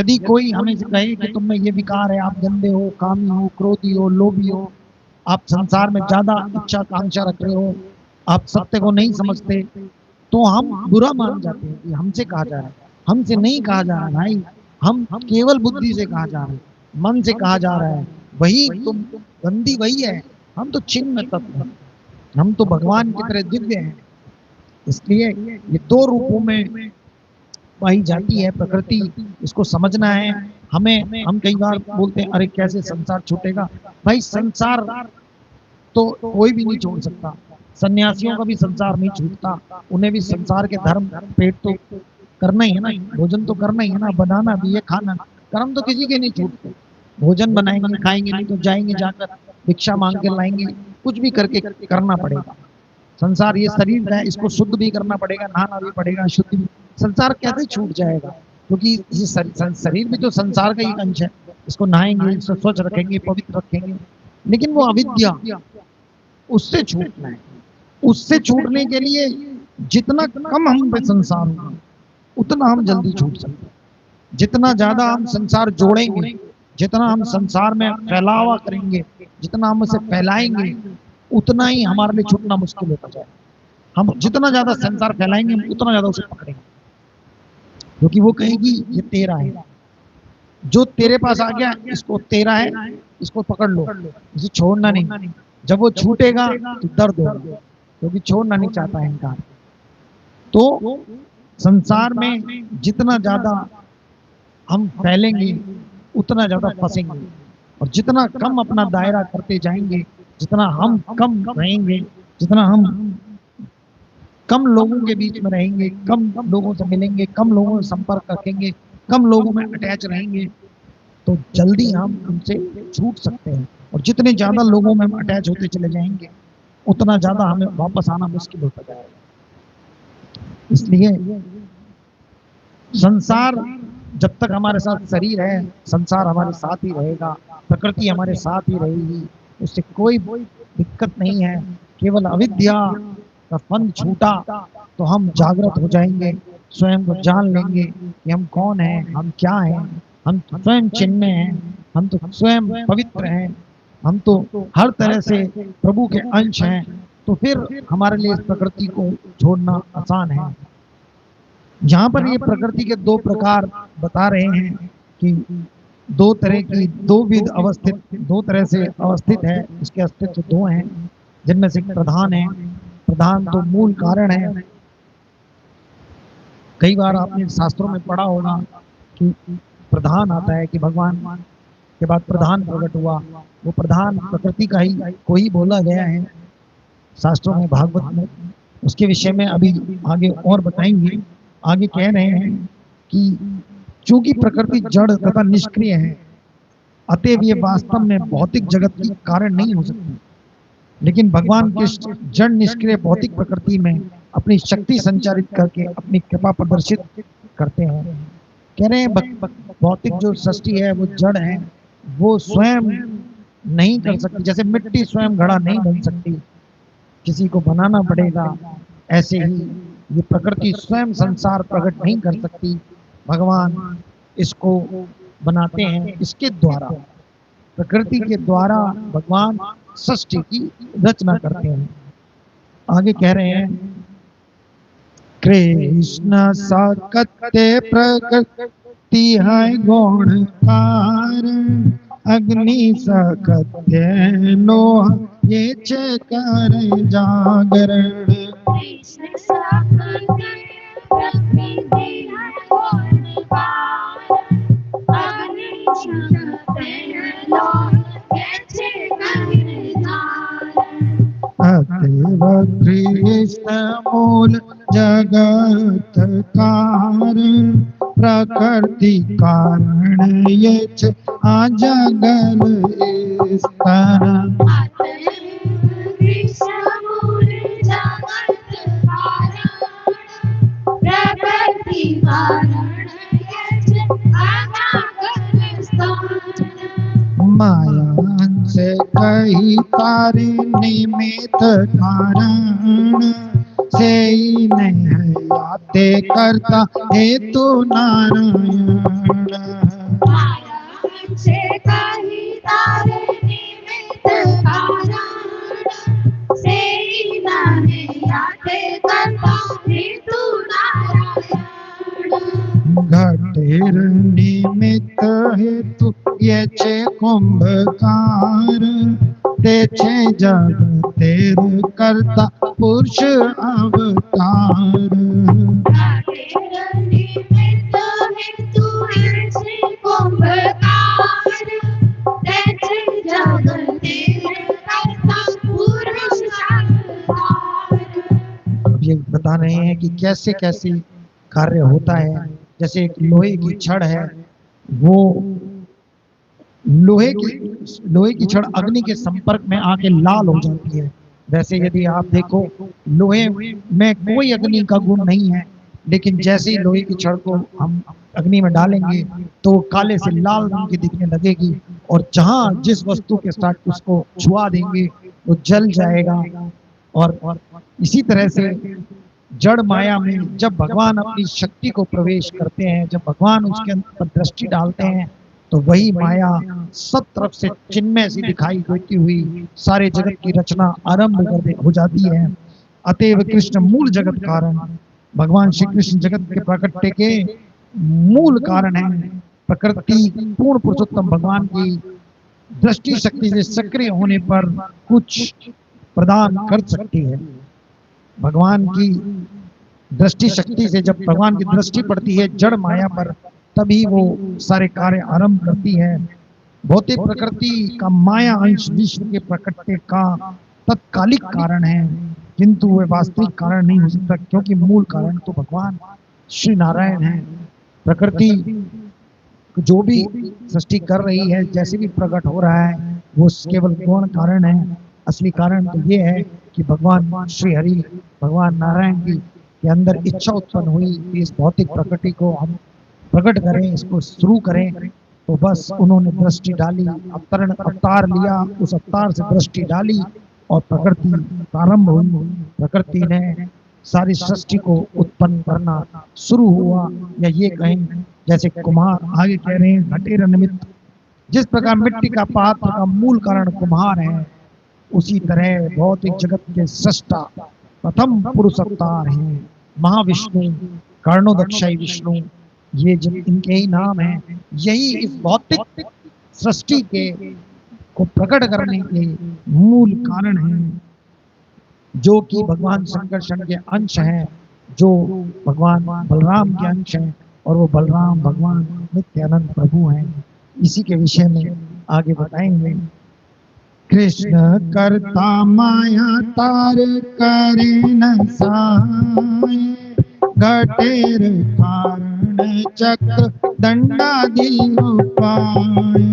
यदि कोई हमें से कहे कि तुम में ये विकार है, आप गंदे हो, कामी हो, क्रोधी हो, लोभी हो, आप संसार में ज्यादा इच्छा आकांक्षा रख रहे हो, आप सत्य को नहीं समझते, तो हम बुरा मान जाते हैं कि हमसे कहा जा रहा है। हमसे नहीं कहा जा रहा है भाई, हम केवल बुद्धि से कहा जा रहा है, मन से कहा जा रहा है, वही तुम, गंदी वही है। हम तो छिन्न तत्व हैं, हम तो भगवान की तरह दिव्य हैं। इसलिए ये दो रूपों में पाई जाती है प्रकृति, इसको समझना है हमें। हम कई बार बोलते हैं अरे कैसे संसार छूटेगा। भाई संसार तो कोई भी नहीं छोड़ सकता, सन्यासियों का भी संसार नहीं छूटता, उन्हें भी संसार के धर्म, पेट तो करना ही है ना, भोजन तो करना ही है ना, बनाना भी है, खाना, कर्म तो किसी के नहीं छूटते। भोजन बनाएंगे खाएंगे, नहीं तो जाएंगे जाकर भिक्षा मांग के लाएंगे, कुछ भी करके करना पड़ेगा। संसार ये शरीर है, इसको शुद्ध भी करना पड़ेगा, नहाना भी पड़ेगा, शुद्ध भी। संसार कैसे छूट जाएगा, क्योंकि ये शरीर भी तो संसार का ही अंश है। इसको नहाएंगे, इसको स्वच्छ रखेंगे, पवित्र रखेंगे, लेकिन वो अविद्या, उससे छूटना है। उससे छूटने के लिए जितना कम हम पे संसार होगा उतना हम जल्दी छूट सकते हैं। जितना ज्यादा हम संसार जोड़ेंगे, जितना हम संसार में फैलावा करेंगे, जितना हम उसे फैलाएंगे, उतना ही हमारे लिए छूटना मुश्किल होता जाएगा। हम जितना ज्यादा संसार फैलाएंगे हम उतना ज्यादा उसे पकड़ेंगे, क्योंकि वो कहेगी ये तेरा है, जो तेरे पास आ गया इसको तेरा है, इसको पकड़ लो, इसे छोड़ना नहीं। जब वो छूटेगा तो दर्द होगा, क्योंकि छोड़ना नहीं चाहता है अहंकार। तो संसार में जितना ज्यादा हम फैलेंगे उतना ज्यादा फंसेंगे, और जितना कम अपना दायरा करते जाएंगे, जितना हम कम रहेंगे, जितना हम कम लोगों के बीच में रहेंगे, कम लोगों से मिलेंगे, कम लोगों से संपर्क रखेंगे, कम लोगों में अटैच रहेंगे, तो जल्दी हम उनसे छूट सकते हैं। और जितने ज्यादा लोगों में हम अटैच होते चले जाएंगे उतना ज्यादा हमें वापस आना मुश्किल होता जाएगा। इसलिए संसार जब तक हमारे साथ शरीर है, संसार हमारे साथ ही रहेगा, प्रकृति हमारे साथ ही रहेगी, उससे कोई दिक्कत नहीं है। केवल अविद्या का फंद छूटा तो हम जागृत हो जाएंगे, स्वयं को जान लेंगे कि हम कौन हैं, हम क्या हैं, हम स्वयं चिन्मय हैं, हम तो स्वयं पवित्र हैं, हम तो हर तरह से प्रभु के अंश हैं। तो फिर हमारे लिए इस प्रकृति को छोड़ना आसान है। यहाँ पर ये प्रकृति के दो प्रकार बता रहे हैं कि दो तरह की, दो विध अवस्थित, दो तरह से अवस्थित है, इसके अस्तित्व दो हैं, जिनमें से प्रधान है। प्रधान तो मूल कारण है। कई बार आपने शास्त्रों में पढ़ा होगा कि प्रधान आता है कि भगवान के बाद प्रधान प्रकट हुआ, वो प्रधान प्रकृति का ही को ही बोला गया है शास्त्रों में, भागवत में। उसके विषय में अभी आगे और बताएंगे। आगे कह रहे हैं कि चूंकि प्रकृति जड़ तथा निष्क्रिय है, अतएव ये वास्तव में भौतिक जगत की कारण नहीं हो सकती, लेकिन भगवान कृष्ण जड़ निष्क्रिय भौतिक प्रकृति में अपनी शक्ति संचारित करके अपनी कृपा प्रदर्शित करते हैं। कह रहे हैं भौतिक जो सृष्टि है वो जड़ है, वो स्वयं नहीं कर सकती। जैसे मिट्टी स्वयं घड़ा नहीं बन सकती, किसी को बनाना पड़ेगा, ऐसे ही ये प्रकृति स्वयं संसार प्रकट नहीं कर सकती, भगवान इसको बनाते हैं। इसके द्वारा, प्रकृति के द्वारा भगवान सृष्टि की रचना करते हैं। आगे कह रहे हैं, कृष्ण सकते प्रकृति है गुण कारण, अग्नि सकते लोह ये कर जागरण। अतएव कृष्ण मूल जगत कारण, प्रकृति कारण ये जगल स्तर। माया से कही तारे निमित कारण, से ही नहीं है याते करता हेतु नारायण। से कही तारे निमित्त कारण से जाने याते करता हेतु नारायण घटेर निमित्त हेतु येचे कुंभकार तेचे जगतेर करता पुरुष अवतार घटेर निमित्त हेतु येचे कुंभकार तेचे जगतेर करता पुरुष अवतार। अब ये बता रहे हैं कि कैसे कैसे कार्य होता है। जैसे एक लोहे की छड़ है, वो लोहे की छड़ अग्नि के संपर्क में आके लाल हो जाती है। वैसे यदि आप देखो, लोहे में कोई अग्नि का गुण नहीं है, लेकिन जैसे ही लोहे की छड़ को हम अग्नि में डालेंगे तो काले से लाल रंग की दिखने लगेगी, और जहां जिस वस्तु के साथ उसको छुआ देंगे वो जल जाएगा। और इसी तरह से जड़ माया में जब भगवान अपनी शक्ति को प्रवेश करते हैं, जब भगवान उसके अंदर दृष्टि डालते हैं, तो वही माया सब तरफ से चिन्मय सी दिखाई देती हुई सारे जगत की रचना आरंभ हो जाती है। अतएव कृष्ण मूल जगत कारण, भगवान श्री कृष्ण जगत के प्रकटे के मूल कारण है। प्रकृति पूर्ण पुरुषोत्तम भगवान की दृष्टि शक्ति से सक्रिय होने पर कुछ प्रदान कर सकती है। भगवान की दृष्टि शक्ति से जब भगवान की दृष्टि पड़ती है जड़ माया पर, तभी वो सारे कार्य आरंभ करती है। भौतिक प्रकृति का माया अंश विश्व के प्रकटने का तत्कालिक कारण है, किंतु वह वास्तविक कारण नहीं हो सकता, क्योंकि मूल कारण तो भगवान श्री नारायण है। प्रकृति जो भी सृष्टि कर रही है, जैसे भी प्रकट हो रहा है, वो केवल गौण कारण है। असली कारण तो ये है कि भगवान श्री हरि, भगवान नारायण की के अंदर इच्छा उत्पन्न हुई कि इस भौतिक प्रकृति को हम प्रकट करें, इसको शुरू करें। तो बस उन्होंने दृष्टि डाली, अवतार लिया, उस अवतार से दृष्टि डाली और प्रकृति प्रारंभ हुई। प्रकृति ने सारी सृष्टि को उत्पन्न करना शुरू हुआ। या ये कहें, जैसे कुम्हार आगे कह रहे हैं, घटेर निमित्त, जिस प्रकार मिट्टी का पात्र का मूल कारण कुम्हार है, उसी तरह भौतिक जगत के सृष्टा प्रथम पुरुष अवतार हैं महाविष्णु, कर्णोदक्षाई विष्णु। ये जब इनके ही नाम हैं, यही इस भौतिक सृष्टि के को प्रकट करने के मूल कारण हैं, जो कि भगवान संकर्षण के अंश हैं, जो भगवान बलराम के अंश हैं, और वो बलराम भगवान नित्यानंद प्रभु हैं। इसी के विषय में आगे बताएंगे। कृष्ण करता माया तार करे न सहाय, घटेर कारण चक्र दंडादि उपाय।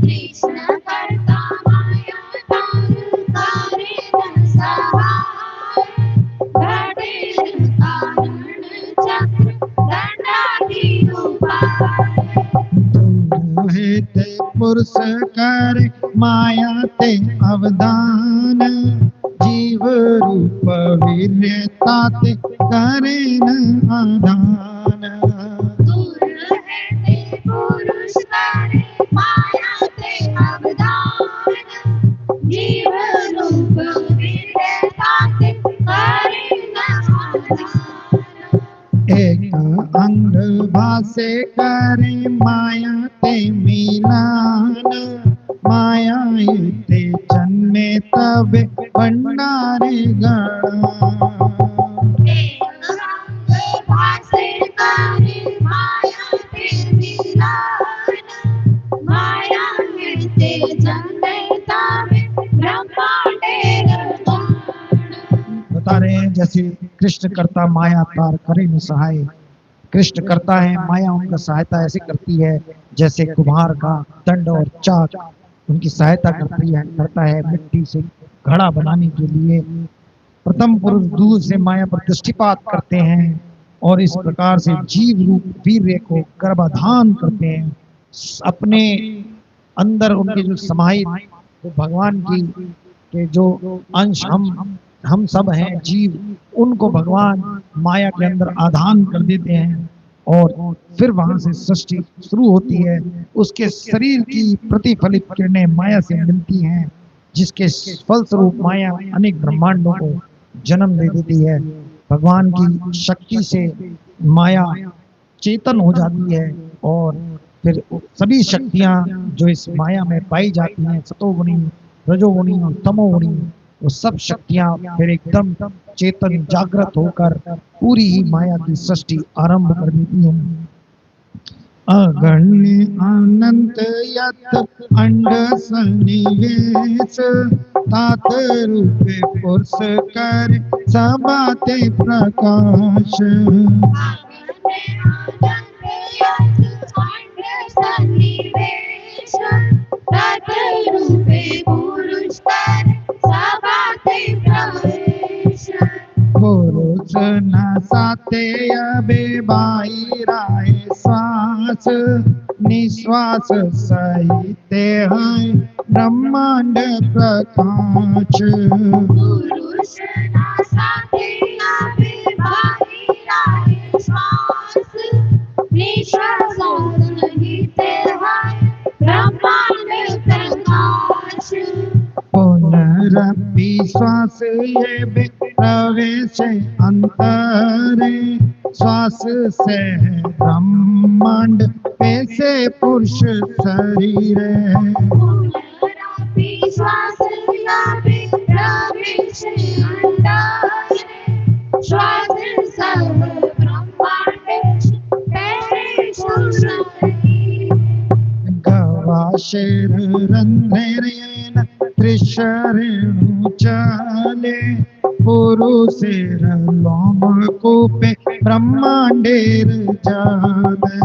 कृष्ण करता माया तार करे न सहाय, घटेर कारण चक्र दंडादि उपाय। हेते पुरुष करे माया ते अवदान, जीव रूप वीर्यता ते करे न आधान। दूर है ते पुरुष करे माया ते अवदान, जीव रूप वीर्यता ते करे न आधान। एक अंध भासे करे माया ते मिलान, माया ते जन्मे तबे भंडारे गणा। एक अंग भासे करे माया ते मिलान, माया ते जन्मे तबे ब्रह्मांडे गणा। बता रहे हैं, जैसे कृष्ण करता माया तार करे न सहाय। कृष्ण करता है, माया उनका सहायता ऐसे करती है जैसे कुम्हार का दंड और चाक उनकी सहायता करता है मिट्टी से घड़ा बनाने के लिए। प्रथम पुरुष दूर से माया पर दृष्टिपात करते हैं और इस प्रकार से जीव रूप वीर्य को गर्भाधान करते हैं। अपने अंदर उनके जो समाहित, जो भगवान की के जो अंश हम सब हैं जीव, उनको भगवान माया के अंदर आधान कर देते हैं और फिर वहां से सृष्टि शुरू होती है। उसके शरीर की प्रतिफलित किरणें माया से मिलती हैं, जिसके फलस्वरूप माया अनेक ब्रह्मांडों को जन्म दे देती है। भगवान की शक्ति से माया चेतन हो जाती है और फिर सभी शक्तियां जो इस माया में पाई जाती हैं, सतोगुणी, रजोगुणी और तमोगुणी, वो सब शक्तियां फिर एकदम चेतन जागृत होकर पूरी ही माया की सृष्टि आरंभ कर देती हैं। अगण्य अनंत यत अंड सन्निवेश, तात रूपे पुरुष कर सबाते प्रकाश। पुरुष न साते अबे बाहिराए श्वास, निश्वास सहित है ब्रह्मांड प्रकाश। पुरुष ना साथे आवे बाहिराए श्वास, निश्वास सहित है ब्रह्मांड प्रकाश। पुनरपि श्वास ये प्रवेश अंतरे, श्वास से ब्रह्मांड वैसे पुरुष शरीर। पुनरपि श्वास आवे प्रवेश अंतरे, श्वास सह ब्रह्मांड वैसे पुरुष शरीर। गवाशेर रंध्रेन त्रिशरेणु चले, पुरुषेर लोम कूपे ब्रह्मांडेर जाले।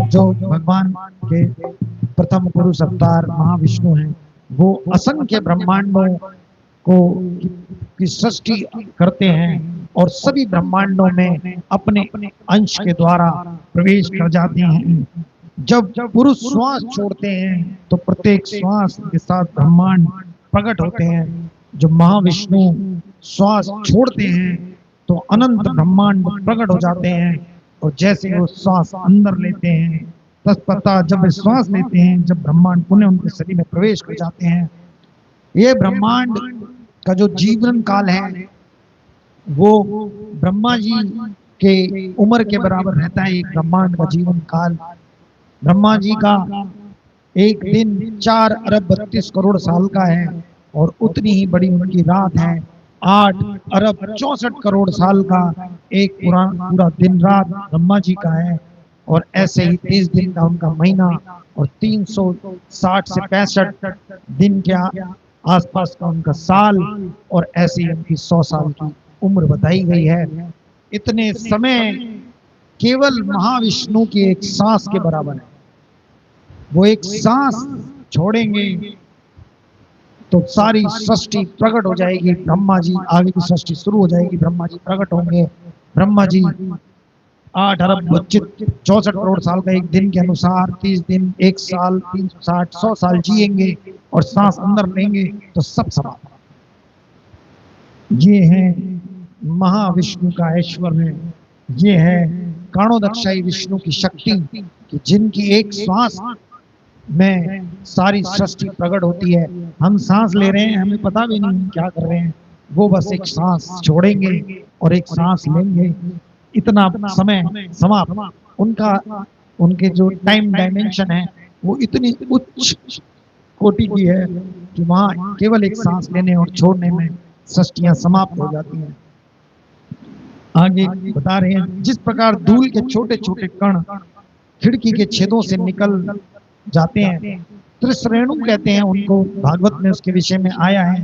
जो भगवान के प्रथम पुरुष अवतार महाविष्णु हैं, वो असंख्य ब्रह्मांडों को की सृष्टि करते हैं और सभी ब्रह्मांडों में अपने अंश के द्वारा प्रवेश कर जाते हैं। जब पुरुष श्वास छोड़ते हैं तो प्रत्येक श्वास के साथ ब्रह्मांड प्रकट होते हैं। जो महाविष्णु श्वास छोड़ते हैं तो अनंत ब्रह्मांड प्रकट हो जाते हैं, और जैसे वो श्वास अंदर लेते हैं तत्पता जब वे श्वास लेते हैं, जब ब्रह्मांड पुनः उनके शरीर में प्रवेश कर जाते हैं। ये ब्रह्मांड का जो जीवन काल है वो ब्रह्मा जी के उम्र के बराबर रहता है। एक ब्रह्मांड का जीवन काल, ब्रह्मा जी का एक दिन 4 अरब 32 करोड़ साल का है, और उतनी ही बड़ी उनकी रात है। 8 अरब 64 करोड़ साल का एक पूरा दिन रात ब्रह्मा जी का है, और ऐसे ही 30 दिन का उनका महीना, और 360 से 65 दिन के आसपास का उनका साल, और ऐसे ही उनकी 100 साल की उम्र बताई गई है। इतने समय केवल महाविष्णु की एक सांस के बराबर है। वो एक सांस छोड़ेंगे तो सारी सृष्टि प्रकट हो जाएगी। ब्रह्मा जी आगे की सृष्टि शुरू हो जाएगी, ब्रह्मा जी प्रकट होंगे। ब्रह्मा जी 8 अरब 64 करोड़ साल का एक दिन के अनुसार 30 दिन, 1 साल, 360, 100 साल जिएंगे, और सांस अंदर लेंगे तो सब समाप्त। ये है महाविष्णु का ऐश्वर्य, ये है काणोदक्षाई विष्णु की शक्ति, कि जिनकी एक श्वास में सारी सृष्टि प्रकट होती है। हम सांस ले रहे हैं, हमें पता भी नहीं क्या कर रहे हैं, वो बस एक सांस छोड़ेंगे और एक सांस लेंगे, इतना समय समाप्त। उनके जो टाइम डायमेंशन है वो इतनी उच्च कोटि की है कि वहां केवल एक सांस लेने और छोड़ने में सृष्टियां समाप्त हो जाती हैं। आगे बता रहे हैं, जिस प्रकार धूल के छोटे छोटे कण खिड़की के छेदों से निकल जाते हैं, त्रिश्रेणु कहते हैं उनको। भागवत में उसके विषय में आया है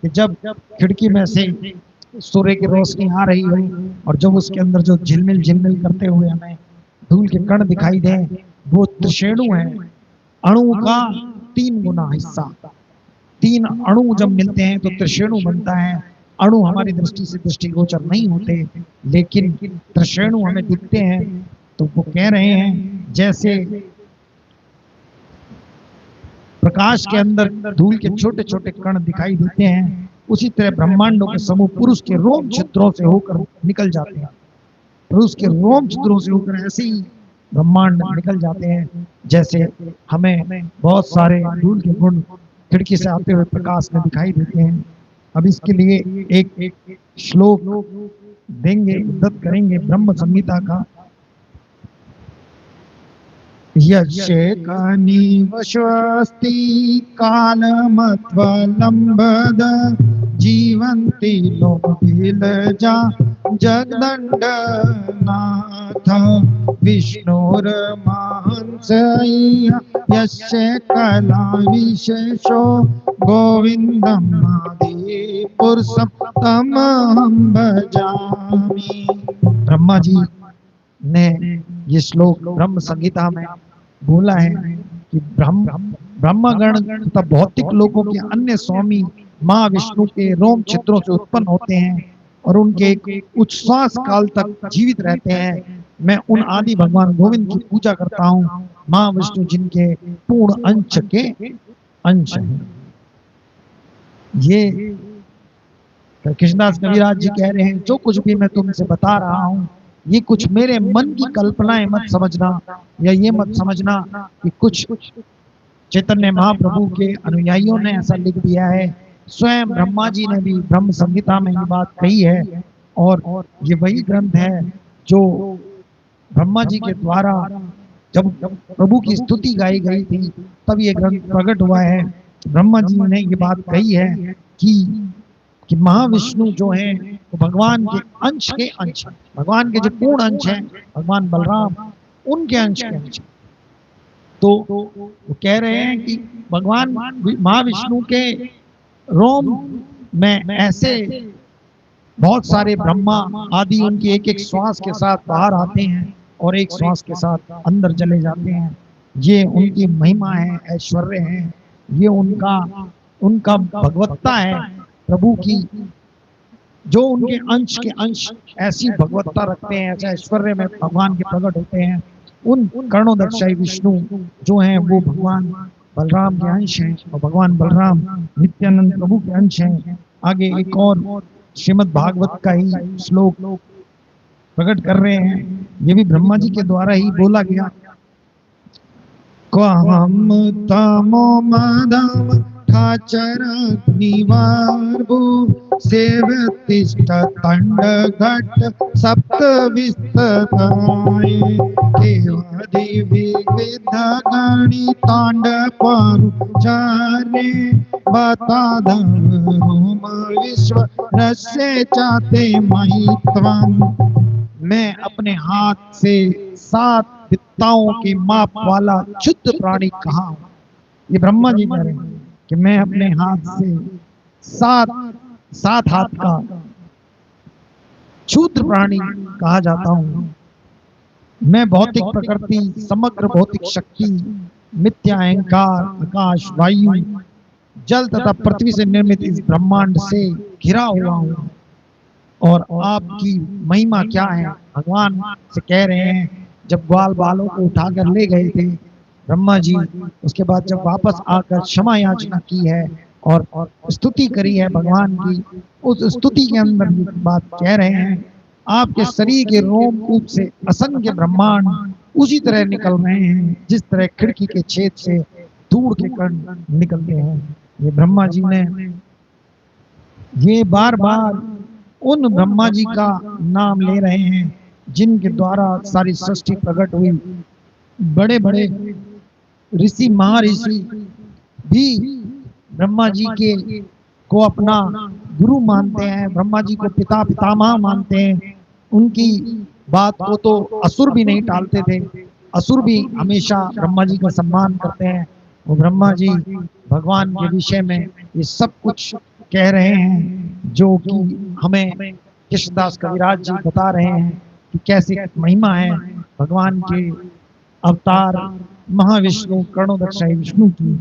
कि जब खिड़की में से सूर्य की रोशनी आ रही हो और जब उसके अंदर जो झिलमिल झिलमिल करते हुए हमें धूल के कण दिखाई दे, वो त्रिश्रेणु है। अणु का 3 गुना हिस्सा, 3 अणु जब मिलते हैं तो त्रिश्रेणु बनता है। अणु हमारी दृष्टि से दृष्टिगोचर नहीं होते, लेकिन त्रिश्रेणु हमें दिखते हैं। तो वो कह रहे हैं जैसे प्रकाश के अंदर धूल के छोटे छोटे कण दिखाई देते हैं, उसी तरह ब्रह्मांडों के समूह पुरुष के रोम छिद्रों से होकर निकल जाते हैं। पुरुष के रोम छिद्रों से होकर ऐसे ही ब्रह्मांड निकल जाते हैं, जैसे हमें बहुत सारे धूल के गुण खिड़की से आते हुए प्रकाश में दिखाई देते हैं। अब इसके लिए एक श्लोक देंगे, उद्धत करेंगे ब्रह्म संहिता का। यशेकनिवशस्ति कालमत्वलम्बद जीवन्ति लोभिलजा जगदण्डनाथ विष्णुर्महंसय्य यस्य कला विशेषो गोविन्दमादिपुरुषं तमहं भजामि। ब्रह्मा जी ने ये श्लोक ब्रह्म संहिता में बोला है कि ब्रह्मगण तथा भौतिक लोगों के अन्य स्वामी माँ विष्णु के रोम छिद्रों से उत्पन्न होते हैं और उनके एक उच्छ्वास काल तक जीवित रहते हैं। मैं उन आदि भगवान गोविंद की पूजा करता हूँ, माँ विष्णु जिनके पूर्ण अंश के अंश हैं। ये कृष्णदास कविराज जी कह रहे हैं, जो कुछ भी मैं तुमसे बता रहा हूँ ये कुछ मेरे मन की कल्पनाएं मत समझना, या ये मत समझना कि कुछ चैतन्य महाप्रभु के अनुयायियों ने ऐसा लिख दिया है। स्वयं ब्रह्मा जी ने भी ब्रह्म संहिता में ये बात कही है, और ये वही ग्रंथ है जो ब्रह्मा जी के द्वारा जब प्रभु की स्तुति गाई गई थी तब ये ग्रंथ प्रकट हुआ है। ब्रह्मा जी ने ये बात कही है कि महाविष्णु जो है वो भगवान के अंश के अंश, भगवान के जो पूर्ण अंश हैं भगवान बलराम, उनके अंश के अंश। तो वो कह रहे हैं कि भगवान महाविष्णु के रोम में ऐसे बहुत सारे ब्रह्मा आदि उनकी एक एक श्वास के साथ बाहर आते हैं और एक श्वास के साथ अंदर चले जाते हैं। ये उनकी महिमा है, ऐश्वर्य है, ये उनका भगवत्ता है प्रभु की, जो उनके अंश के अंश ऐसी भगवत्ता रखते हैं, ऐसा ऐश्वर्य में भगवान के प्रकट होते हैं। उन कर्णोदक्षाई विष्णु जो हैं वो भगवान बलराम के अंश हैं, और भगवान बलराम नित्यानंद प्रभु के अंश हैं। आगे एक और श्रीमद् भागवत का ही श्लोक प्रकट कर रहे हैं, ये भी ब्रह्मा जी के द्वारा ही बोला गया। क्वहम तमो मदम ठाचरग्निवार्भु सेवतिष्ठ तंड घट सप्त विस्तताय केवधि विविध गणितांड परुचारे बताधम विश्व रस्य चाते महित्वम। मैं अपने हाथ से 7 वित्ताओं की माप वाला शुद्ध प्राणी कहा हूं। ये ब्रह्मा जी कह रहे हैं कि मैं अपने हाथ से 7 हाथ का क्षुद्र प्राणी कहा जाता हूं। मैं भौतिक प्रकृति, समग्र भौतिक शक्ति, मिथ्या अहंकार, आकाश, वायु, जल तथा पृथ्वी से निर्मित इस ब्रह्मांड से घिरा हुआ हूं। और आपकी महिमा क्या है? भगवान से कह रहे हैं, जब ग्वाल बालों को उठाकर ले गए थे ब्रह्मा जी, उसके बाद जब वापस आकर क्षमा याचना की है और स्तुति करी है भगवान की, उस स्तुति के अंदर बात कह रहे हैं, आपके शरीर के रोमकूप से असंख्य ब्रह्मांड उसी तरह निकल रहे हैं जिस तरह खिड़की के छेद से धूल के कण निकलते हैं। ये ब्रह्मा जी ने ये बार बार उन ब्रह्मा जी का नाम ले रहे हैं जिनके द्वारा सारी सृष्टि प्रकट हुई। बड़े बड़े ऋषि महर्षि भी ब्रह्मा जी के को अपना गुरु मानते हैं, ब्रह्मा जी को पिता पितामह मानते हैं। उनकी बात को तो असुर भी नहीं टालते थे, असुर भी हमेशा ब्रह्मा जी का सम्मान करते हैं। वो ब्रह्मा जी भगवान के विषय में ये सब कुछ कह रहे हैं जो कि हमें कृष्णदास कविराज जी बता रहे हैं कि कैसे महिमा है भगवान के अवतार महाविष्णु कर्णोदक्षाई विष्णु की।